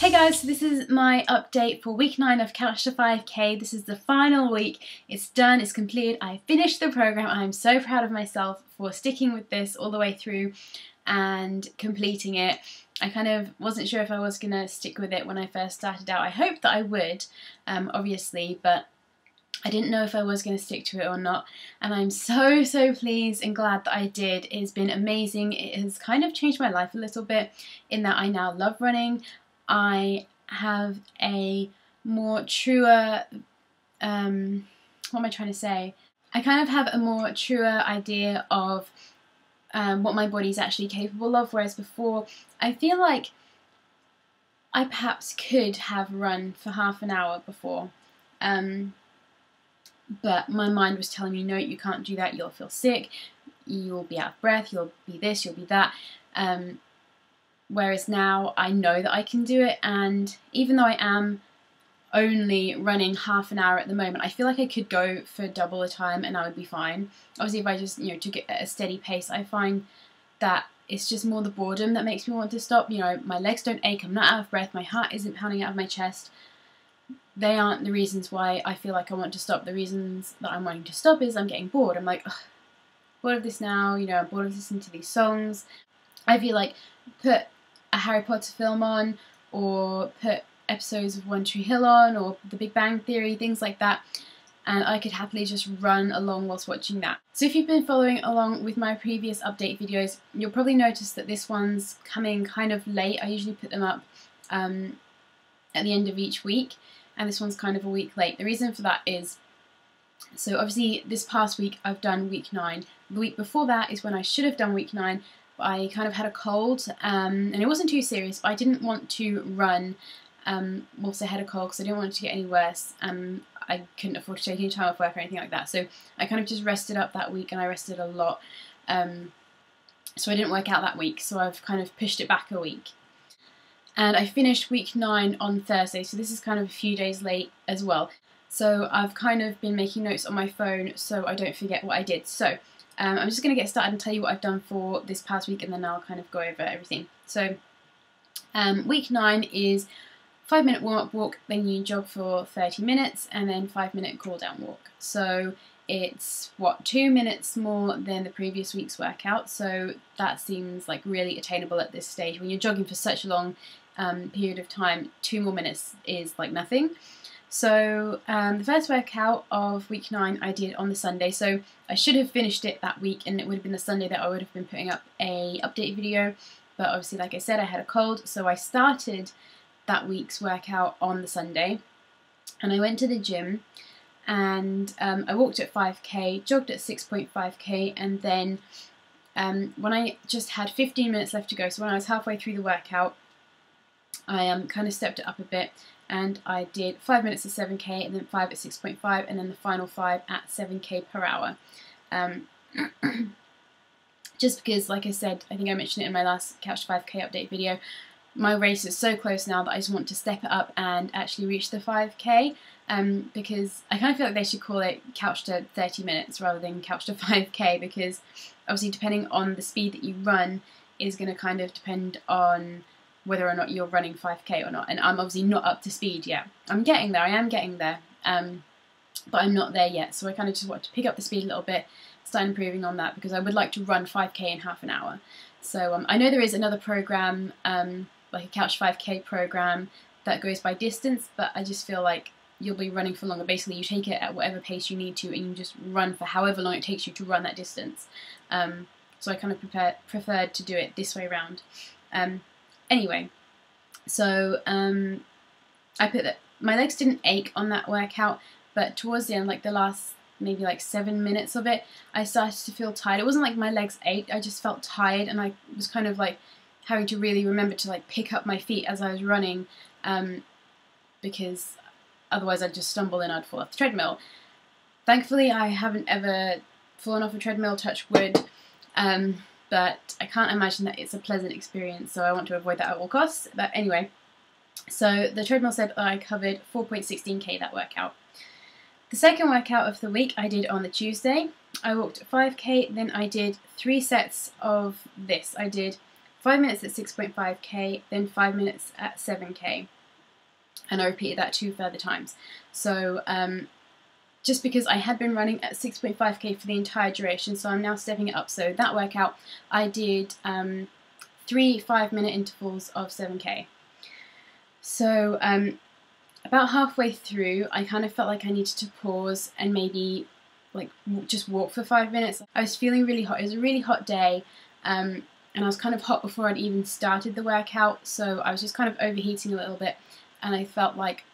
Hey guys, so this is my update for week 9 of Couch to 5K. This is the final week. It's done, it's completed. I finished the program. I'm so proud of myself for sticking with this all the way through and completing it. I kind of wasn't sure if I was going to stick with it when I first started out. I hoped that I would, obviously, but I didn't know if I was going to stick to it or not, and I'm so pleased and glad that I did. It has been amazing. It has kind of changed my life a little bit in that I now love running. I have a more truer, what am I trying to say? I kind of have a more truer idea of what my body's actually capable of, whereas before I feel like I perhaps could have run for half an hour before, but my mind was telling me, no, you can't do that, you'll feel sick, you'll be out of breath, you'll be this, you'll be that. Whereas now I know that I can do it, and even though I am only running half an hour at the moment, I feel like I could go for double the time and I would be fine. Obviously if I just, took it at a steady pace, I find that it's just more the boredom that makes me want to stop. My legs don't ache, I'm not out of breath, my heart isn't pounding out of my chest. They aren't the reasons why I feel like I want to stop. The reasons that I'm wanting to stop is I'm getting bored. I'm like, ugh, bored of this now, I'm bored of listening to these songs. I feel like put a Harry Potter film on, or put episodes of One Tree Hill on, or The Big Bang Theory, things like that, and I could happily just run along whilst watching that. So if you've been following along with my previous update videos, you'll probably notice that this one's coming kind of late. I usually put them up at the end of each week, and this one's kind of a week late. The reason for that is, so obviously this past week I've done week 9. The week before that is when I should have done week 9, but I kind of had a cold, and it wasn't too serious, but I didn't want to run whilst I had a cold because I didn't want it to get any worse. I couldn't afford to take any time off work or anything like that, so I kind of just rested up that week, and I rested a lot, so I didn't work out that week, so I've kind of pushed it back a week. And I finished week 9 on Thursday, so this is kind of a few days late as well. So I've kind of been making notes on my phone so I don't forget what I did. So I'm just going to get started and tell you what I've done for this past week, and then I'll kind of go over everything. So week 9 is 5-minute warm-up walk, then you jog for 30 minutes, and then 5-minute cool-down walk. So it's, 2 minutes more than the previous week's workout, so that seems like really attainable at this stage. When you're jogging for such a long period of time, 2 more minutes is like nothing. So the first workout of week 9 I did on the Sunday, so I should have finished it that week, and it would have been the Sunday that I would have been putting up a update video, but obviously, like I said, I had a cold, so I started that week's workout on the Sunday, and I went to the gym, and I walked at 5k, jogged at 6.5k, and then when I just had 15 minutes left to go, so when I was halfway through the workout, I kind of stepped it up a bit, and I did 5 minutes at 7k, and then 5 at 6.5, and then the final 5 at 7k per hour. Just because, like I said, I think I mentioned it in my last Couch to 5k update video, my race is so close now that I just want to step it up and actually reach the 5k, because I kind of feel like they should call it Couch to 30 minutes rather than Couch to 5k, because obviously depending on the speed that you run is going to kind of depend on whether or not you're running 5k or not, and I'm obviously not up to speed yet. I'm getting there, I am getting there, but I'm not there yet, so I kind of just want to pick up the speed a little bit, start improving on that, because I would like to run 5k in half an hour. So I know there is another program, like a Couch 5k program that goes by distance, but I just feel like you'll be running for longer. Basically you take it at whatever pace you need to, and you just run for however long it takes you to run that distance. So I kind of preferred to do it this way around. Anyway, so I put that my legs didn't ache on that workout, but towards the end, like the last maybe like 7 minutes of it, I started to feel tired. It wasn't like my legs ached, I just felt tired, and I was kind of like having to really remember to like pick up my feet as I was running, because otherwise I'd just stumble and I'd fall off the treadmill. Thankfully I haven't ever fallen off a treadmill, touch wood, but I can't imagine that it's a pleasant experience, so I want to avoid that at all costs. But anyway, so the treadmill said that I covered 4.16k that workout. The second workout of the week I did on the Tuesday. I walked 5k, then I did 3 sets of this. I did 5 minutes at 6.5k, then 5 minutes at 7k. and I repeated that 2 further times. So just because I had been running at 6.5k for the entire duration, so I'm now stepping it up. So that workout, I did 3 5-minute intervals of 7k. So about halfway through, I kind of felt like I needed to pause and maybe like just walk for 5 minutes. I was feeling really hot. It was a really hot day, and I was kind of hot before I'd even started the workout, so I was just kind of overheating a little bit, and I felt like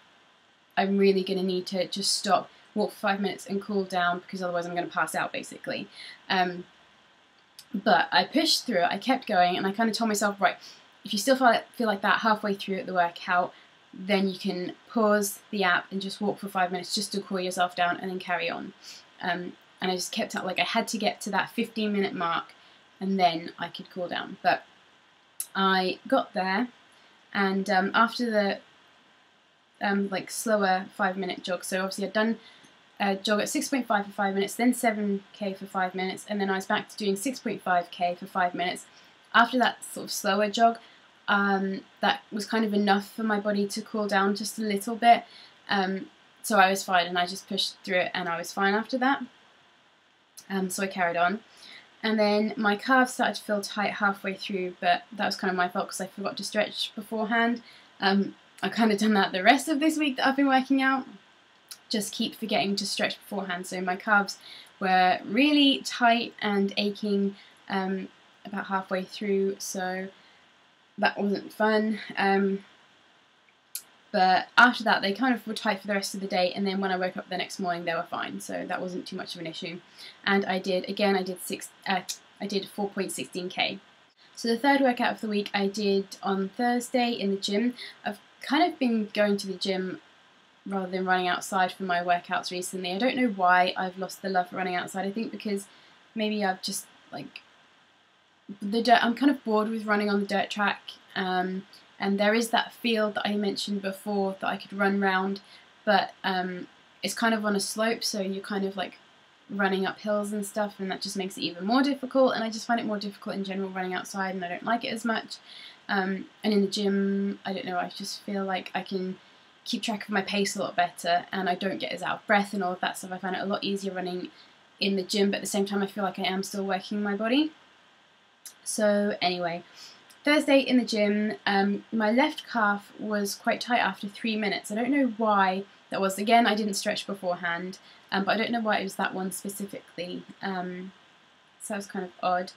I'm really going to need to just stop, walk for 5 minutes and cool down, because otherwise I'm going to pass out basically. But I pushed through it, I kept going, and I kind of told myself, right, if you still feel like that halfway through the workout, then you can pause the app and just walk for 5 minutes just to cool yourself down and then carry on. And I just kept up, like I had to get to that 15-minute mark and then I could cool down. But I got there, and after the like slower 5-minute jog, so obviously I'd done a jog at 6.5 for 5 minutes, then 7k for 5 minutes, and then I was back to doing 6.5k for 5 minutes. After that sort of slower jog, that was kind of enough for my body to cool down just a little bit. So I was fine, and I just pushed through it, and I was fine after that. So I carried on. And then my calves started to feel tight halfway through, but that was kind of my fault because I forgot to stretch beforehand. I've kind of done that the rest of this week that I've been working out. Just keep forgetting to stretch beforehand. So my calves were really tight and aching about halfway through, so that wasn't fun. But after that, they kind of were tight for the rest of the day, and then when I woke up the next morning, they were fine, so that wasn't too much of an issue. And I did 4.16k. So the third workout of the week I did on Thursday in the gym. I've kind of been going to the gym rather than running outside for my workouts recently. I don't know why I've lost the love for running outside. I think because maybe I've just like I'm kind of bored with running on the dirt track. And there is that field that I mentioned before that I could run round, but it's kind of on a slope, so you're kind of like running up hills and stuff, and that just makes it even more difficult, and I just find it more difficult in general running outside, and I don't like it as much. And in the gym, I don't know, I just feel like I can keep track of my pace a lot better, and I don't get as out of breath and all of that stuff. I find it a lot easier running in the gym, but at the same time I feel like I am still working my body. So anyway, Thursday in the gym, my left calf was quite tight after 3 minutes. I don't know why that was. Again, I didn't stretch beforehand, but I don't know why it was that one specifically. So that was kind of odd.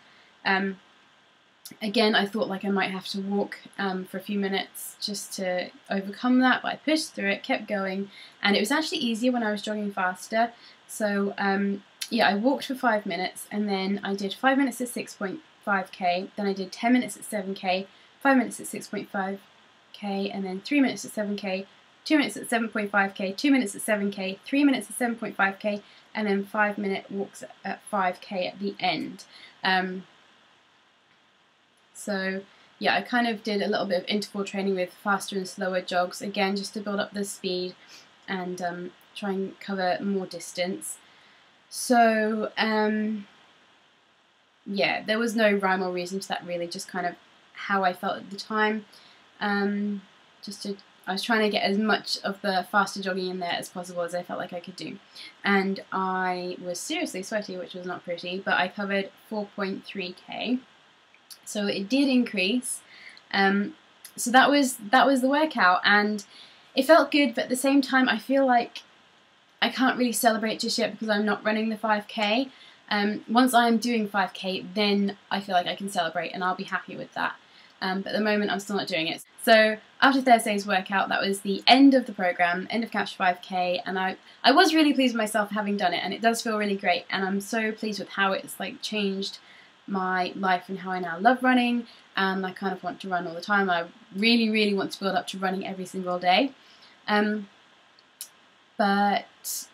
Again, I thought like I might have to walk for a few minutes just to overcome that, but I pushed through it, kept going, and it was actually easier when I was jogging faster. So yeah, I walked for 5 minutes, and then I did 5 minutes at 6.5k, then I did 10 minutes at 7k, 5 minutes at 6.5k, and then 3 minutes at 7k, 2 minutes at 7.5k, 2 minutes at 7k, 3 minutes at 7.5k, and then 5-minute walks at 5k at the end. So yeah, I kind of did a little bit of interval training with faster and slower jogs, again just to build up the speed and try and cover more distance. So yeah, there was no rhyme or reason to that really, just kind of how I felt at the time. I was trying to get as much of the faster jogging in there as possible as I felt like I could do. And I was seriously sweaty, which was not pretty, but I covered 4.3k. So it did increase. So that was the workout, and it felt good, but at the same time I feel like I can't really celebrate just yet because I'm not running the 5k. Once I'm doing 5k, then I feel like I can celebrate and I'll be happy with that. But at the moment I'm still not doing it. So after Thursday's workout, that was the end of the program, end of Couch 5k, and I was really pleased with myself for having done it, and it does feel really great, and I'm so pleased with how it's like changed my life and how I now love running, and I kind of want to run all the time. I really, really want to build up to running every single day. But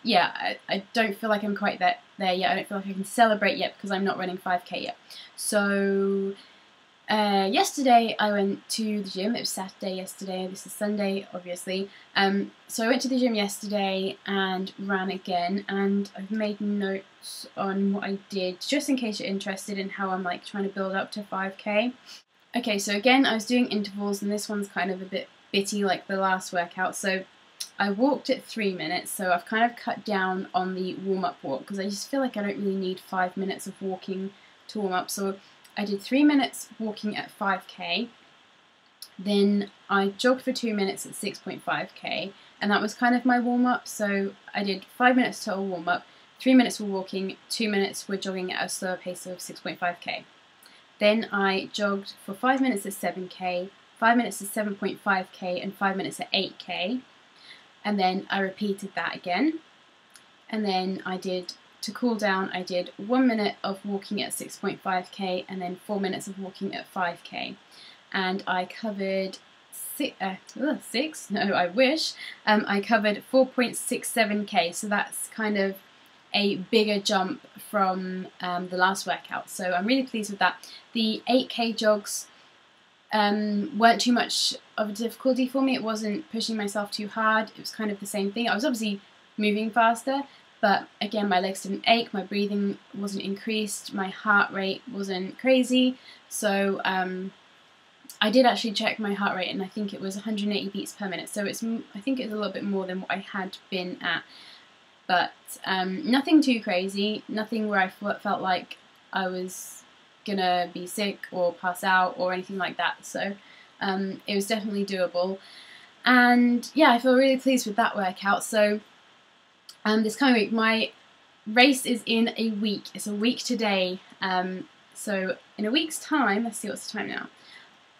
yeah, I don't feel like I'm quite there yet. I don't feel like I can celebrate yet because I'm not running 5k yet. So yesterday I went to the gym. It was Saturday yesterday, this is Sunday obviously. So I went to the gym yesterday and ran again, and I've made notes on what I did just in case you're interested in how I'm like trying to build up to 5k. Okay, so again I was doing intervals, and this one's kind of a bit bitty like the last workout. So I walked at 3 minutes, so I've kind of cut down on the warm-up walk because I just feel like I don't really need 5 minutes of walking to warm up. So I did 3 minutes walking at 5k, then I jogged for 2 minutes at 6.5k, and that was kind of my warm-up. So I did 5 minutes total warm-up, 3 minutes were walking, 2 minutes were jogging at a slower pace of 6.5k. Then I jogged for 5 minutes at 7k, 5 minutes at 7.5k, and 5 minutes at 8k. And then I repeated that again. And then I did, to cool down, I did 1 minute of walking at 6.5k and then 4 minutes of walking at 5k. And I covered I covered 4.67k, so that's kind of a bigger jump from the last workout. So I'm really pleased with that. The 8k jogs weren't too much of a difficulty for me. It wasn't pushing myself too hard. It was kind of the same thing. I was obviously moving faster, but again, my legs didn't ache, my breathing wasn't increased, my heart rate wasn't crazy. So I did actually check my heart rate, and I think it was 180 beats per minute. So I think it's a little bit more than what I had been at, but nothing too crazy, nothing where I felt like I was gonna be sick or pass out or anything like that. So it was definitely doable, and yeah, I feel really pleased with that workout. So this coming week, my race is in a week. It's a week today. So in a week's time, let's see, what's the time now?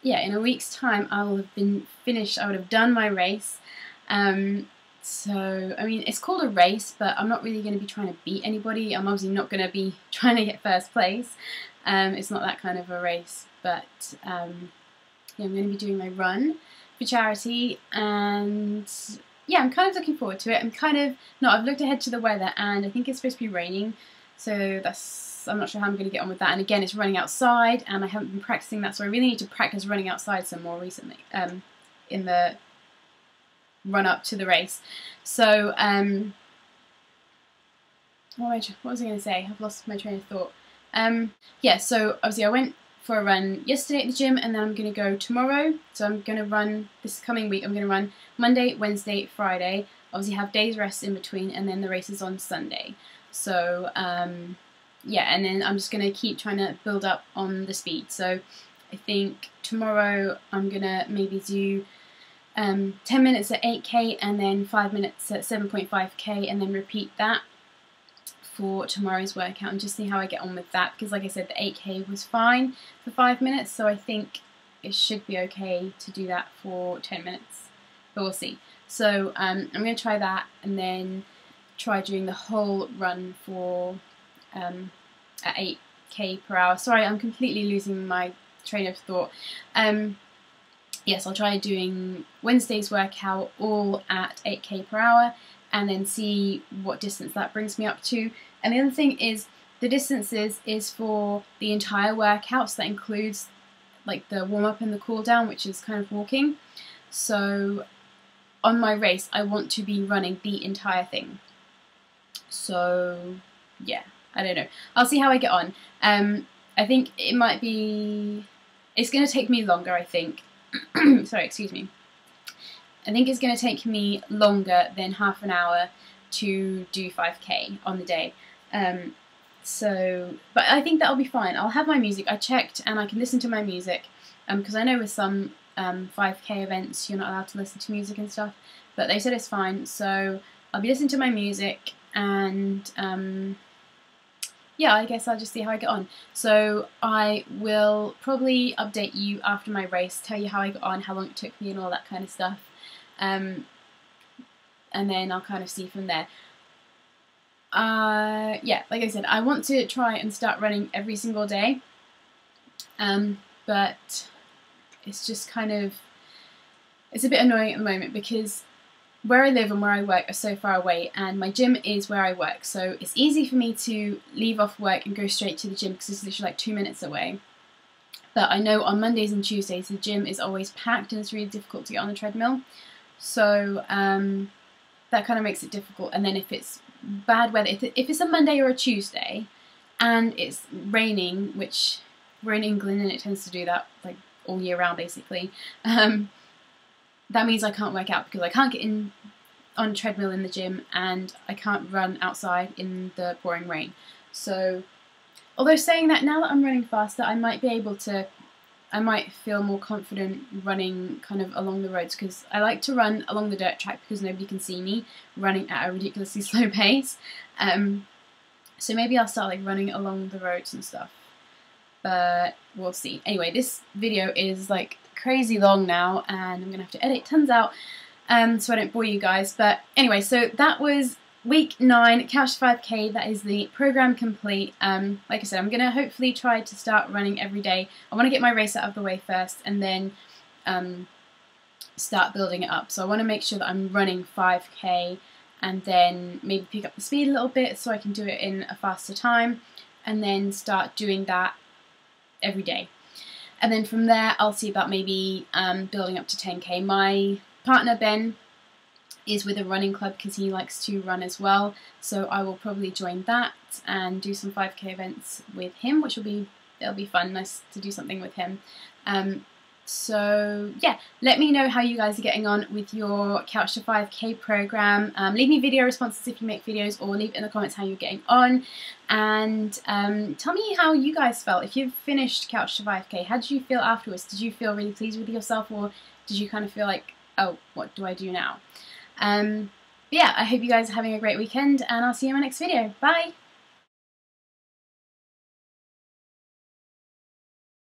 Yeah, in a week's time I will have been finished. I would have done my race. So I mean, it's called a race, but I'm not really going to be trying to beat anybody. I'm obviously not going to be trying to get first place. It's not that kind of a race, but yeah, I'm going to be doing my run for charity, and yeah, I'm kind of looking forward to it. I've looked ahead to the weather, and I think it's supposed to be raining, so I'm not sure how I'm going to get on with that. And again, it's running outside, and I haven't been practicing that, so I really need to practice running outside some more recently, in the run up to the race. So what was I going to say? I've lost my train of thought. Yeah, so obviously I went for a run yesterday at the gym, and then I'm going to go tomorrow. So I'm going to run this coming week. I'm going to run Monday, Wednesday, Friday. Obviously have days rest in between, and then the race is on Sunday. So yeah, and then I'm just going to keep trying to build up on the speed. So I think tomorrow I'm going to maybe do 10 minutes at 8k and then 5 minutes at 7.5k, and then repeat that for tomorrow's workout and just see how I get on with that, because like I said, the 8k was fine for 5 minutes, so I think it should be okay to do that for 10 minutes, but we'll see. So I'm going to try that, and then try doing the whole run for at 8k per hour. Sorry, I'm completely losing my train of thought. Yes, I'll try doing Wednesday's workout all at 8k per hour, and then see what distance that brings me up to. And the other thing is, the distances is for the entire workout, so that includes like the warm-up and the cool-down, which is kind of walking. So on my race, I want to be running the entire thing. So yeah, I don't know. I'll see how I get on. I think it might be... It's going to take me longer, I think. Sorry, excuse me. I think it's going to take me longer than half an hour to do 5k on the day. But I think that'll be fine. I'll have my music. I checked, and I can listen to my music, because I know with some 5k events you're not allowed to listen to music and stuff, but they said it's fine, so I'll be listening to my music, and yeah, I guess I'll just see how I get on. So I will probably update you after my race, tell you how I got on, how long it took me and all that kind of stuff. And then I'll kind of see from there. Yeah, like I said, I want to try and start running every single day. But it's just kind of, it's a bit annoying at the moment, because where I live and where I work are so far away, and my gym is where I work, so it's easy for me to leave off work and go straight to the gym because it's literally like 2 minutes away. But I know on Mondays and Tuesdays the gym is always packed, and it's really difficult to get on the treadmill, so that kind of makes it difficult. And then if it's bad weather, if it's a Monday or a Tuesday and it's raining, which we're in England and it tends to do that like all year round basically, that means I can't work out because I can't get in on a treadmill in the gym and I can't run outside in the pouring rain. So although saying that, now that I'm running faster, I might feel more confident running kind of along the roads, because I like to run along the dirt track because nobody can see me running at a ridiculously slow pace. So maybe I'll start like running along the roads and stuff, but we'll see. Anyway, this video is like crazy long now and I'm gonna have to edit tons out so I don't bore you guys. But anyway, so that was week 9, Couch to 5K. That is the program complete. Like I said, I'm gonna hopefully try to start running every day. I want to get my race out of the way first and then start building it up. So I want to make sure that I'm running 5K and then maybe pick up the speed a little bit so I can do it in a faster time, and then start doing that every day. And then from there I'll see about maybe building up to 10K. My partner Ben is with a running club because he likes to run as well, so I will probably join that and do some 5K events with him, which it'll be fun, nice to do something with him. So yeah, let me know how you guys are getting on with your Couch to 5K program. Leave me video responses if you make videos, or leave in the comments how you're getting on, and tell me how you guys felt. If you've finished Couch to 5K, how did you feel afterwards? Did you feel really pleased with yourself, or did you kind of feel like, oh, what do I do now? But yeah, I hope you guys are having a great weekend, and I'll see you in my next video. Bye!